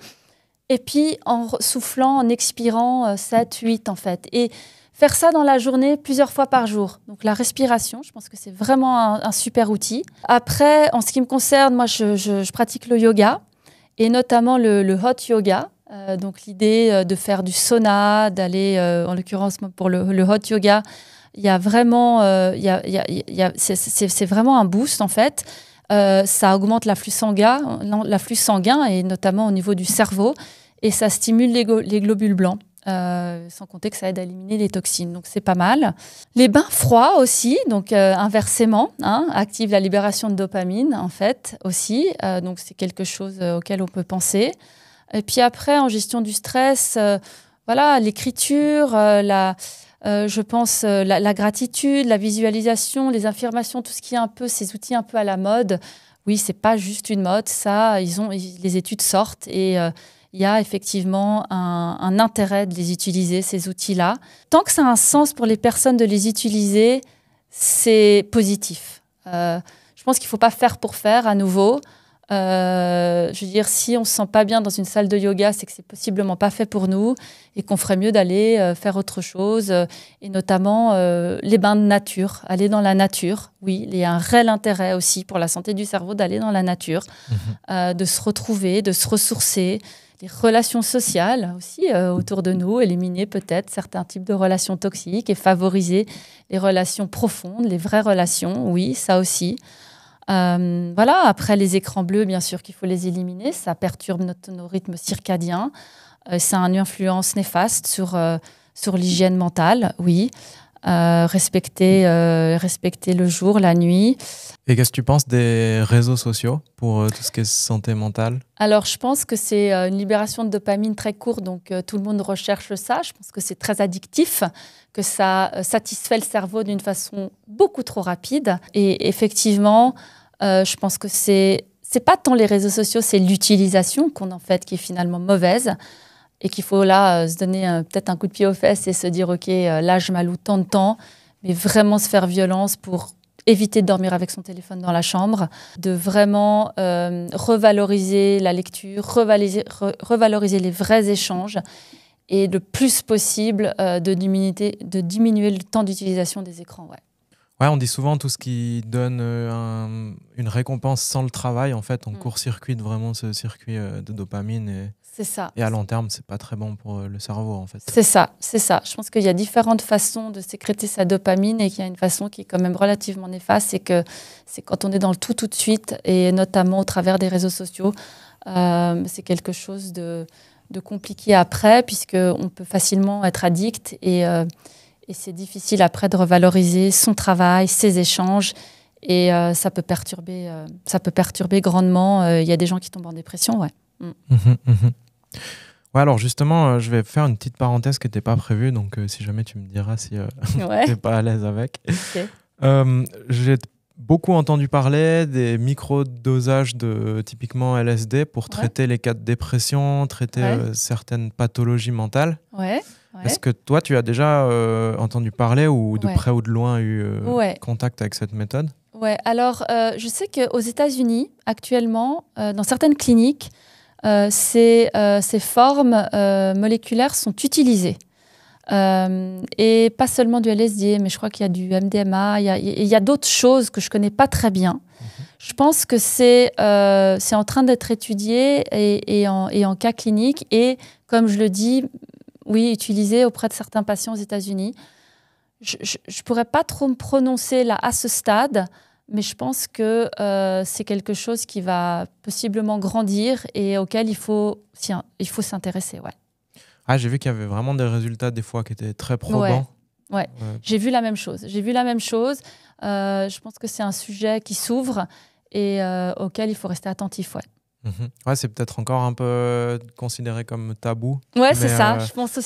et puis en soufflant, en expirant 7, 8 en fait. Et faire ça dans la journée plusieurs fois par jour. Donc la respiration, je pense que c'est vraiment un super outil. Après, en ce qui me concerne, moi je pratique le yoga et notamment le hot yoga. Donc l'idée de faire du sauna, d'aller, en l'occurrence pour le hot yoga, il y a vraiment, c'est vraiment un boost en fait. Ça augmente l'afflux sanguin et notamment au niveau du cerveau et ça stimule les globules blancs. Sans compter que ça aide à éliminer les toxines, donc c'est pas mal. Les bains froids aussi, donc inversement, activent la libération de dopamine en fait aussi, donc c'est quelque chose auquel on peut penser. Et puis après, en gestion du stress, l'écriture, je pense la gratitude, la visualisation, les affirmations, tout ce qui est un peu ces outils un peu à la mode oui, c'est pas juste une mode. Ça, les études sortent et il y a effectivement un intérêt de les utiliser, ces outils-là. Tant que ça a un sens pour les personnes de les utiliser, c'est positif. Je pense qu'il ne faut pas faire pour faire à nouveau. Je veux dire, si on ne se sent pas bien dans une salle de yoga, c'est que c'est possiblement pas fait pour nous et qu'on ferait mieux d'aller faire autre chose, et notamment les bains de nature, aller dans la nature. Oui, il y a un réel intérêt aussi pour la santé du cerveau d'aller dans la nature, de se retrouver, de se ressourcer, les relations sociales aussi autour de nous, éliminer peut-être certains types de relations toxiques et favoriser les relations profondes, les vraies relations, oui, ça aussi. Voilà, après les écrans bleus, bien sûr qu'il faut les éliminer, ça perturbe nos rythmes circadiens, ça a une influence néfaste sur l'hygiène mentale, oui. Respecter le jour, la nuit. Et qu'est-ce que tu penses des réseaux sociaux pour tout ce qui est santé mentale? Alors, je pense que c'est une libération de dopamine très courte, donc tout le monde recherche ça. Je pense que c'est très addictif, que ça satisfait le cerveau d'une façon beaucoup trop rapide. Et effectivement, je pense que c'est pas tant les réseaux sociaux, c'est l'utilisation qu'on en fait qui est finalement mauvaise. Et qu'il faut là se donner peut-être un coup de pied aux fesses et se dire, OK, là, je m'alloue tant de temps, mais vraiment se faire violence pour éviter de dormir avec son téléphone dans la chambre, de vraiment revaloriser la lecture, revaloriser les vrais échanges et le plus possible de diminuer le temps d'utilisation des écrans. Ouais. Ouais, on dit souvent tout ce qui donne une récompense sans le travail, en fait, on court-circuite vraiment ce circuit de dopamine. C'est ça. Et à long terme, c'est pas très bon pour le cerveau, en fait. C'est ça. Je pense qu'il y a différentes façons de sécréter sa dopamine et qu'il y a une façon qui est quand même relativement néfaste, c'est quand on est dans le tout de suite et notamment au travers des réseaux sociaux. C'est quelque chose de compliqué après puisqu'on peut facilement être addict et c'est difficile après de revaloriser son travail, ses échanges et ça peut perturber grandement. Il y a des gens qui tombent en dépression, ouais. Ouais, alors justement, je vais faire une petite parenthèse qui n'était pas prévue, donc si jamais tu me diras si tu n'es pas à l'aise avec. Okay. J'ai beaucoup entendu parler des micro-dosages de typiquement LSD pour traiter les cas de dépression, traiter certaines pathologies mentales. Ouais. Est-ce que toi, tu as déjà entendu parler ou de près ou de loin eu contact avec cette méthode? Ouais, alors je sais qu'aux États-Unis, actuellement, dans certaines cliniques, ces formes moléculaires sont utilisées. Et pas seulement du LSD, mais je crois qu'il y a du MDMA, il y a d'autres choses que je ne connais pas très bien. Je pense que c'est en train d'être étudié et en cas clinique et, comme je le dis, oui, utilisé auprès de certains patients aux États-Unis. Je ne pourrais pas trop me prononcer là à ce stade, mais je pense que c'est quelque chose qui va possiblement grandir et auquel il faut s'intéresser. Ouais. Ah, j'ai vu qu'il y avait vraiment des résultats des fois qui étaient très probants. Ouais. J'ai vu la même chose. Je pense que c'est un sujet qui s'ouvre et auquel il faut rester attentif. Ouais. Ouais, c'est peut-être encore un peu considéré comme tabou. Ouais, c'est ça. Je pense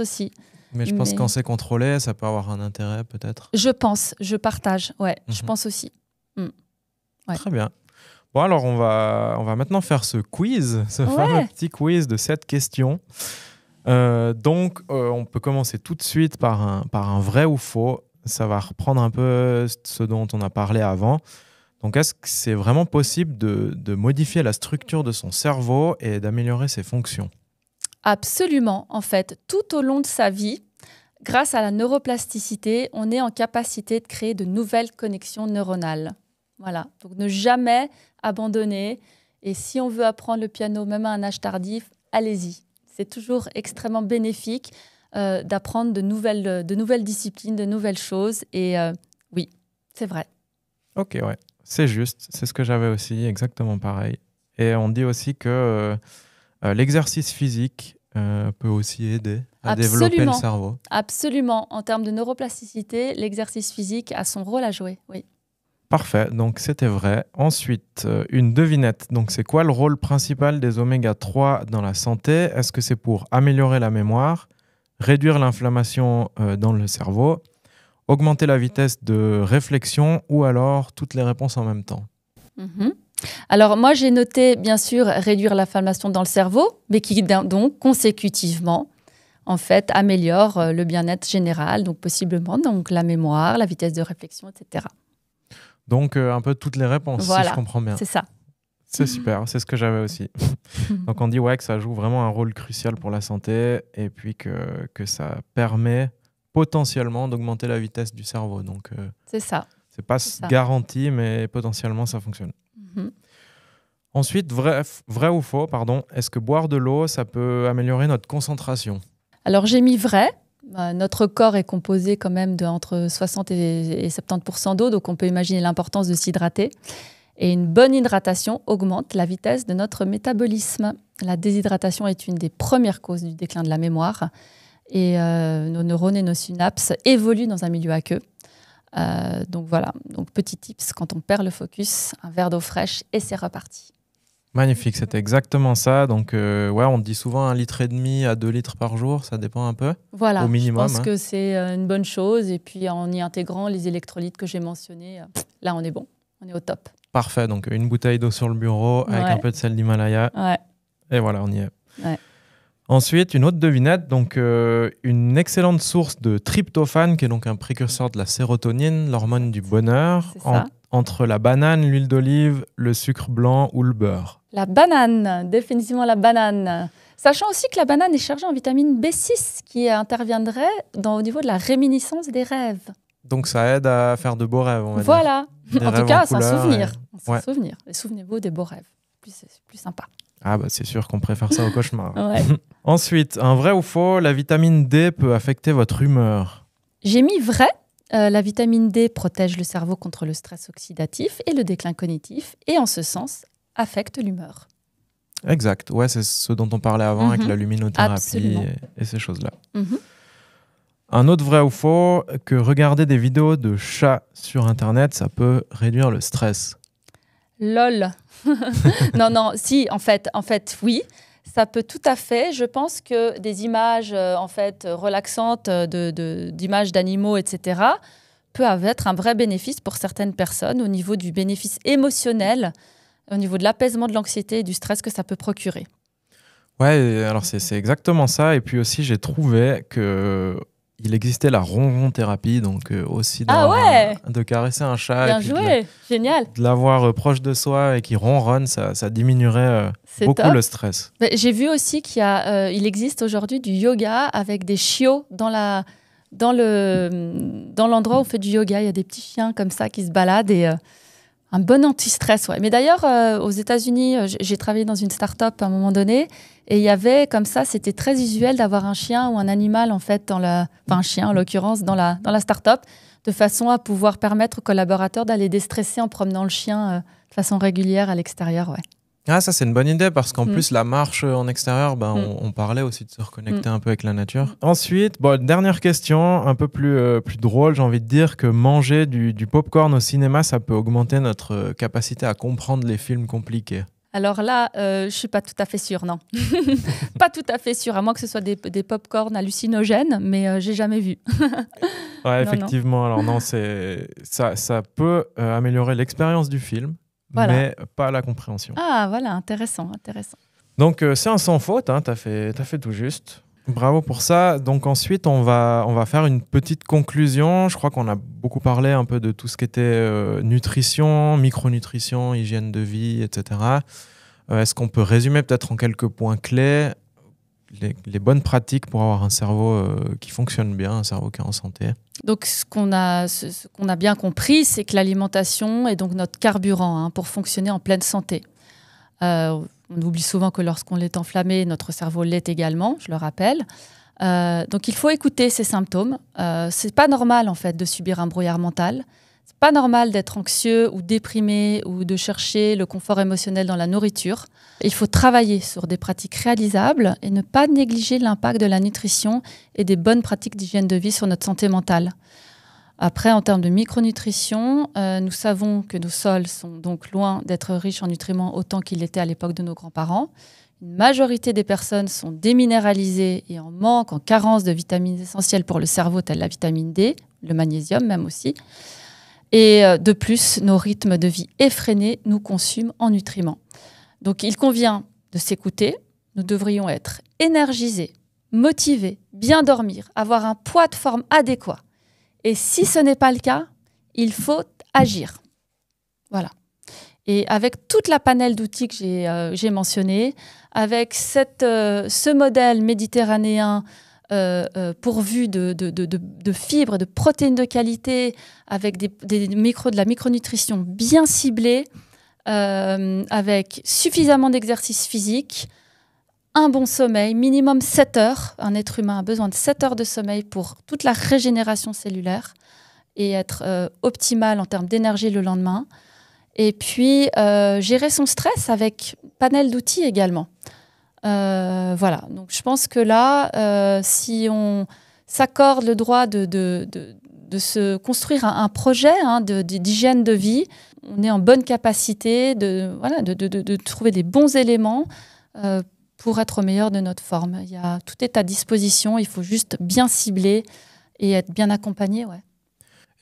aussi. Mais je pense que quand c'est contrôlé, ça peut avoir un intérêt peut-être. Je partage. Ouais, je pense aussi. Ouais. Très bien. Bon, alors on va maintenant faire ce quiz, ce fameux petit quiz de 7 questions. Donc, on peut commencer tout de suite par un vrai ou faux. Ça va reprendre un peu ce dont on a parlé avant. Donc, est-ce que c'est vraiment possible de modifier la structure de son cerveau et d'améliorer ses fonctions? Absolument. En fait, tout au long de sa vie, grâce à la neuroplasticité, on est en capacité de créer de nouvelles connexions neuronales. Voilà. Donc, ne jamais abandonner. Et si on veut apprendre le piano, même à un âge tardif, allez-y. C'est toujours extrêmement bénéfique d'apprendre de nouvelles disciplines, de nouvelles choses. Et oui, c'est vrai. Ok, ouais. C'est juste. C'est ce que j'avais aussi, exactement pareil. Et on dit aussi que l'exercice physique peut aussi aider à développer le cerveau. Absolument. En termes de neuroplasticité, l'exercice physique a son rôle à jouer, oui. Parfait, donc c'était vrai. Ensuite, une devinette. Donc, c'est quoi le rôle principal des oméga-3 dans la santé? Est-ce que c'est pour améliorer la mémoire, réduire l'inflammation dans le cerveau, augmenter la vitesse de réflexion ou alors toutes les réponses en même temps? Alors moi, j'ai noté, bien sûr, réduire l'inflammation dans le cerveau, mais qui donc consécutivement, en fait, améliore le bien-être général, donc possiblement donc, la mémoire, la vitesse de réflexion, etc. Donc, un peu toutes les réponses, Voilà, si je comprends bien. C'est ça. C'est super, c'est ce que j'avais aussi. Donc, on dit que ça joue vraiment un rôle crucial pour la santé et puis que ça permet potentiellement d'augmenter la vitesse du cerveau. Donc, c'est ça. C'est pas garanti, mais potentiellement, ça fonctionne. Ensuite, vrai ou faux, est-ce que boire de l'eau, ça peut améliorer notre concentration? Alors, j'ai mis vrai. Notre corps est composé quand même entre 60 et 70% d'eau, donc on peut imaginer l'importance de s'hydrater. Et une bonne hydratation augmente la vitesse de notre métabolisme. La déshydratation est une des premières causes du déclin de la mémoire. Et nos neurones et nos synapses évoluent dans un milieu aqueux. Donc voilà, donc petit tips, quand on perd le focus, un verre d'eau fraîche et c'est reparti. Magnifique, c'était exactement ça. Donc on dit souvent 1,5 litre à 2 litres par jour, ça dépend un peu. Voilà, au minimum, je pense que c'est une bonne chose. Et puis en y intégrant les électrolytes que j'ai mentionnés, là on est bon, on est au top. Parfait, donc une bouteille d'eau sur le bureau avec un peu de sel d'Himalaya. Ouais. Et voilà, on y est. Ouais. Ensuite, une autre devinette, donc une excellente source de tryptophane, qui est donc un précurseur de la sérotonine, l'hormone du bonheur, entre la banane, l'huile d'olive, le sucre blanc ou le beurre. La banane, définitivement la banane. Sachant aussi que la banane est chargée en vitamine B6, qui interviendrait au niveau de la réminiscence des rêves. Donc ça aide à faire de beaux rêves, on va dire. Voilà, en tout cas, c'est un souvenir. Ouais. Et souvenez-vous des beaux rêves, c'est plus sympa. Ah bah c'est sûr qu'on préfère ça au cauchemar. Ouais. Ensuite, un vrai ou faux, la vitamine D peut affecter votre humeur? J'ai mis vrai. La vitamine D protège le cerveau contre le stress oxydatif et le déclin cognitif, et en ce sens, affecte l'humeur. Exact, ouais, c'est ce dont on parlait avant avec la luminothérapie et ces choses-là. Un autre vrai ou faux, que regarder des vidéos de chats sur Internet, ça peut réduire le stress? Lol. Non, si, en fait, oui. Ça peut tout à fait. Je pense que des images relaxantes d'images d'animaux, etc., peut être un vrai bénéfice pour certaines personnes au niveau du bénéfice émotionnel, au niveau de l'apaisement de l'anxiété et du stress que ça peut procurer. Ouais, alors c'est exactement ça. Et puis aussi, j'ai trouvé qu'il existait la ronron-thérapie, donc aussi de caresser un chat. Bien joué, génial. De l'avoir proche de soi et qui ronronne, ça diminuerait beaucoup le stress. Mais j'ai vu aussi il existe aujourd'hui du yoga avec des chiots dans l'endroit où on fait du yoga. Il y a des petits chiens comme ça qui se baladent et un bon anti-stress. Ouais. Mais d'ailleurs, aux États-Unis, j'ai travaillé dans une start-up à un moment donné et il y avait comme ça, c'était très usuel d'avoir un chien ou un animal en fait, un chien en l'occurrence, dans la start-up, de façon à pouvoir permettre aux collaborateurs d'aller déstresser en promenant le chien de façon régulière à l'extérieur. Ouais. Ah, ça c'est une bonne idée parce qu'en plus la marche en extérieur, on parlait aussi de se reconnecter un peu avec la nature. Ensuite, dernière question, un peu plus drôle, j'ai envie de dire que manger du popcorn au cinéma, ça peut augmenter notre capacité à comprendre les films compliqués. Alors là, je suis pas tout à fait sûre, non. Pas tout à fait sûre, à moins que ce soit des pop-corn hallucinogènes, mais j'ai jamais vu. Ouais, effectivement. Alors non, ça peut améliorer l'expérience du film. Voilà. Mais pas la compréhension. Ah, voilà, intéressant. Donc, c'est un sans faute, hein, t'as fait tout juste. Bravo pour ça. Donc ensuite, on va faire une petite conclusion. Je crois qu'on a beaucoup parlé un peu de tout ce qui était nutrition, micronutrition, hygiène de vie, etc. Est-ce qu'on peut résumer peut-être en quelques points clés les bonnes pratiques pour avoir un cerveau qui fonctionne bien, un cerveau qui est en santé? Donc, ce qu'on a bien compris, c'est que l'alimentation est donc notre carburant pour fonctionner en pleine santé. On oublie souvent que lorsqu'on est enflammé, notre cerveau l'est également, je le rappelle. Donc, il faut écouter ces symptômes. C'est pas normal, en fait, de subir un brouillard mental. C'est pas normal d'être anxieux ou déprimé ou de chercher le confort émotionnel dans la nourriture. Il faut travailler sur des pratiques réalisables et ne pas négliger l'impact de la nutrition et des bonnes pratiques d'hygiène de vie sur notre santé mentale. Après, en termes de micronutrition, nous savons que nos sols sont donc loin d'être riches en nutriments autant qu'ils l'étaient à l'époque de nos grands-parents. Une majorité des personnes sont déminéralisées et en manque, en carence de vitamines essentielles pour le cerveau, telles la vitamine D, le magnésium même aussi. Et de plus, nos rythmes de vie effrénés nous consument en nutriments. Donc, il convient de s'écouter. Nous devrions être énergisés, motivés, bien dormir, avoir un poids de forme adéquat. Et si ce n'est pas le cas, il faut agir. Voilà. Et avec toute la panel d'outils que j'ai mentionné, avec ce modèle méditerranéen pourvu de fibres, de protéines de qualité, avec de la micronutrition bien ciblée, avec suffisamment d'exercice physique, un bon sommeil, minimum 7 heures. Un être humain a besoin de 7 heures de sommeil pour toute la régénération cellulaire et être optimal en termes d'énergie le lendemain. Et puis, gérer son stress avec panel d'outils également. Voilà, donc je pense que là, si on s'accorde le droit de se construire un projet d'hygiène de vie, on est en bonne capacité de trouver des bons éléments pour être au meilleur de notre forme. Tout est à disposition, il faut juste bien cibler et être bien accompagné. Ouais.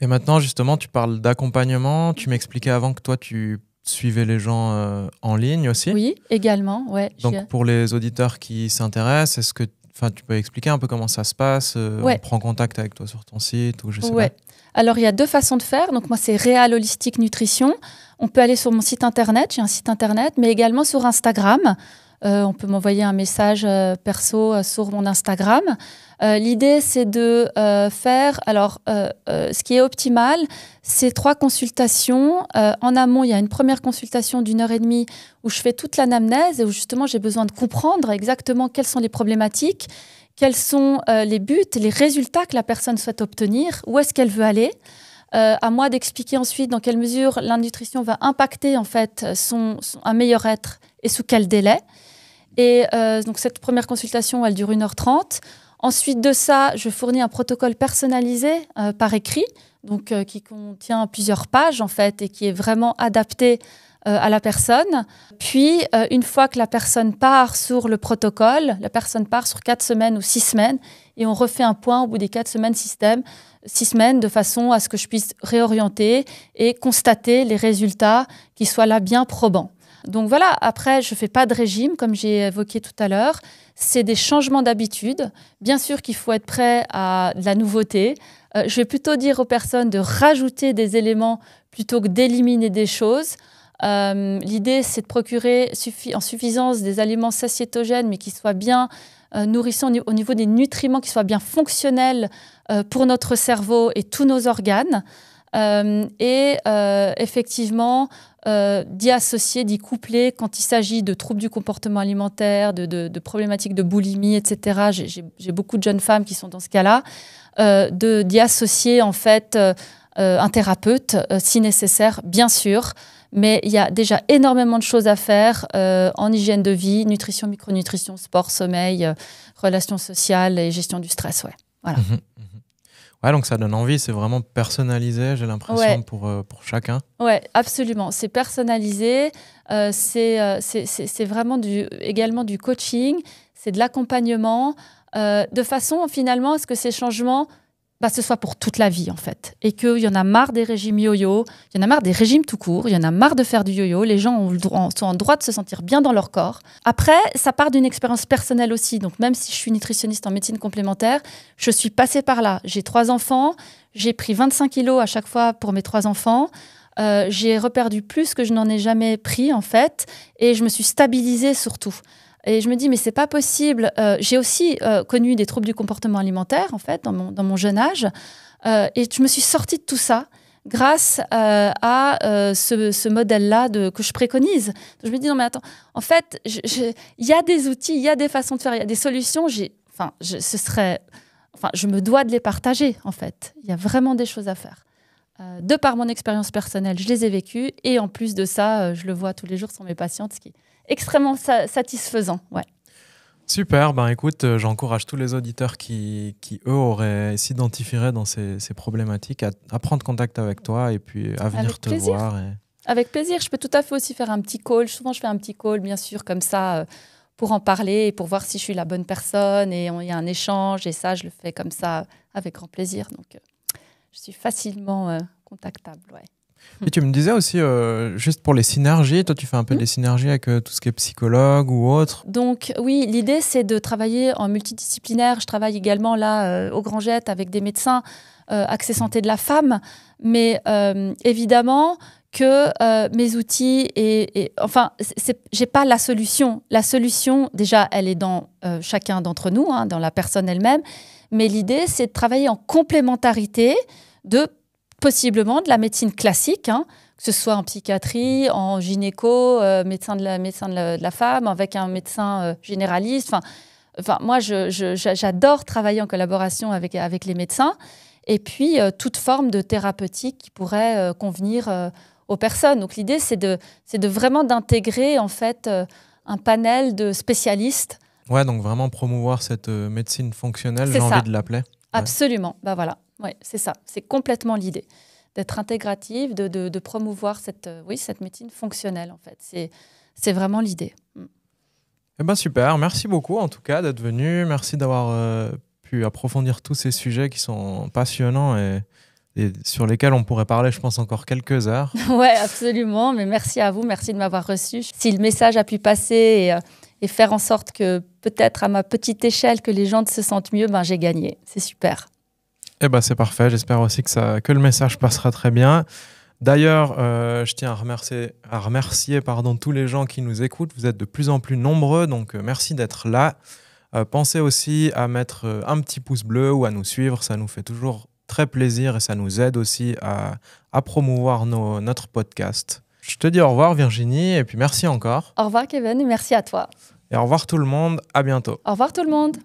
Et maintenant, justement, tu parles d'accompagnement. Tu m'expliquais avant que toi, tu suivais les gens en ligne aussi. Oui, également. Ouais, donc, pour les auditeurs qui s'intéressent, est-ce que tu peux expliquer un peu comment ça se passe ouais. On prend contact avec toi sur ton site ou je sais ouais. pas. Alors, il y a 2 façons de faire. Donc, moi, c'est Real Holistic Nutrition. On peut aller sur mon site internet. J'ai un site internet, mais également sur Instagram. On peut m'envoyer un message perso sur mon Instagram. L'idée, c'est de faire... Alors, ce qui est optimal, c'est 3 consultations. En amont, il y a une première consultation d'1h30 où je fais toute l'anamnèse et où justement, j'ai besoin de comprendre exactement quelles sont les problématiques, quels sont les buts, les résultats que la personne souhaite obtenir, où est-ce qu'elle veut aller. À moi d'expliquer ensuite dans quelle mesure la nutrition va impacter en fait un meilleur être et sous quel délai. Et donc cette première consultation, elle dure 1h30. Ensuite de ça, je fournis un protocole personnalisé par écrit, donc qui contient plusieurs pages en fait et qui est vraiment adapté à la personne. Puis, une fois que la personne part sur le protocole, la personne part sur 4 semaines ou 6 semaines et on refait un point au bout des 4 semaines, 6 semaines, de façon à ce que je puisse réorienter et constater les résultats qui soient là bien probants. Donc voilà, après, je ne fais pas de régime, comme j'ai évoqué tout à l'heure. C'est des changements d'habitude. Bien sûr qu'il faut être prêt à de la nouveauté. Je vais plutôt dire aux personnes de rajouter des éléments plutôt que d'éliminer des choses. L'idée, c'est de procurer en suffisance des aliments satiétogènes, mais qui soient bien nourrissants au niveau des nutriments, qui soient bien fonctionnels pour notre cerveau et tous nos organes. Effectivement, d'y associer, d'y coupler quand il s'agit de troubles du comportement alimentaire, de problématiques de boulimie, etc. J'ai beaucoup de jeunes femmes qui sont dans ce cas-là, d'y associer en fait un thérapeute si nécessaire, bien sûr. Mais il y a déjà énormément de choses à faire en hygiène de vie, nutrition, micronutrition, sport, sommeil, relations sociales et gestion du stress. Ouais. Voilà. Ouais, donc ça donne envie, c'est vraiment personnalisé, j'ai l'impression, pour chacun. Oui, absolument. C'est personnalisé, c'est vraiment également du coaching, c'est de l'accompagnement, de façon finalement à ce que ces changements, ce soit pour toute la vie en fait. Et qu'il y en a marre des régimes yo-yo, il y en a marre des régimes tout court, il y en a marre de faire du yo-yo, les gens sont en droit de se sentir bien dans leur corps. Après, ça part d'une expérience personnelle aussi, donc même si je suis nutritionniste en médecine complémentaire, je suis passée par là. J'ai 3 enfants, j'ai pris 25 kilos à chaque fois pour mes 3 enfants, j'ai reperdu plus que je n'en ai jamais pris en fait, et je me suis stabilisée surtout. Et je me dis, mais c'est pas possible. J'ai aussi connu des troubles du comportement alimentaire, en fait, dans mon jeune âge. Et je me suis sortie de tout ça grâce à ce modèle-là que je préconise. Donc, je me dis, non, mais attends, en fait, il y a des outils, il y a des façons de faire, il y a des solutions. Je me dois de les partager, en fait. Il y a vraiment des choses à faire. De par mon expérience personnelle, je les ai vécues. Et en plus de ça, je le vois tous les jours sur mes patientes, ce qui est extrêmement satisfaisant. Ouais. Super, écoute, j'encourage tous les auditeurs qui eux, s'identifieraient dans ces problématiques à prendre contact avec toi et puis à venir te voir. Avec plaisir, je peux tout à fait aussi faire un petit call. Souvent, je fais un petit call, bien sûr, comme ça, pour en parler et pour voir si je suis la bonne personne. Et il y a un échange et ça, je le fais comme ça avec grand plaisir. Donc, je suis facilement contactable, ouais. Et tu me disais aussi, juste pour les synergies, toi tu fais un peu des synergies avec tout ce qui est psychologue ou autre. Donc oui, l'idée c'est de travailler en multidisciplinaire. Je travaille également là au Grand Jet avec des médecins axés santé de la femme, mais évidemment que mes outils enfin, j'ai pas la solution. La solution, déjà, elle est dans chacun d'entre nous, hein, dans la personne elle-même. Mais l'idée, c'est de travailler en complémentarité de possiblement de la médecine classique, hein, que ce soit en psychiatrie, en gynéco, médecin de la femme, avec un médecin généraliste. Enfin, moi, j'adore travailler en collaboration avec les médecins. Et puis, toute forme de thérapeutique qui pourrait convenir aux personnes. Donc, l'idée, c'est de vraiment d'intégrer, en fait, un panel de spécialistes. Ouais, donc vraiment promouvoir cette médecine fonctionnelle, j'ai envie de l'appeler. Absolument, bah voilà, ouais, c'est ça, c'est complètement l'idée, d'être intégrative, de promouvoir cette médecine fonctionnelle en fait, c'est vraiment l'idée. Eh ben super, merci beaucoup en tout cas d'être venu, merci d'avoir pu approfondir tous ces sujets qui sont passionnants et sur lesquels on pourrait parler, je pense, encore quelques heures. Ouais, absolument, mais merci à vous, merci de m'avoir reçu. Si le message a pu passer et faire en sorte que peut-être à ma petite échelle que les gens se sentent mieux, ben j'ai gagné. C'est super. Eh ben c'est parfait. J'espère aussi que le message passera très bien. D'ailleurs, je tiens à remercier tous les gens qui nous écoutent. Vous êtes de plus en plus nombreux, donc merci d'être là. Pensez aussi à mettre un petit pouce bleu ou à nous suivre. Ça nous fait toujours très plaisir et ça nous aide aussi à promouvoir notre podcast. Je te dis au revoir Virginie et puis merci encore. Au revoir Kevin et merci à toi. Et au revoir tout le monde, à bientôt. Au revoir tout le monde.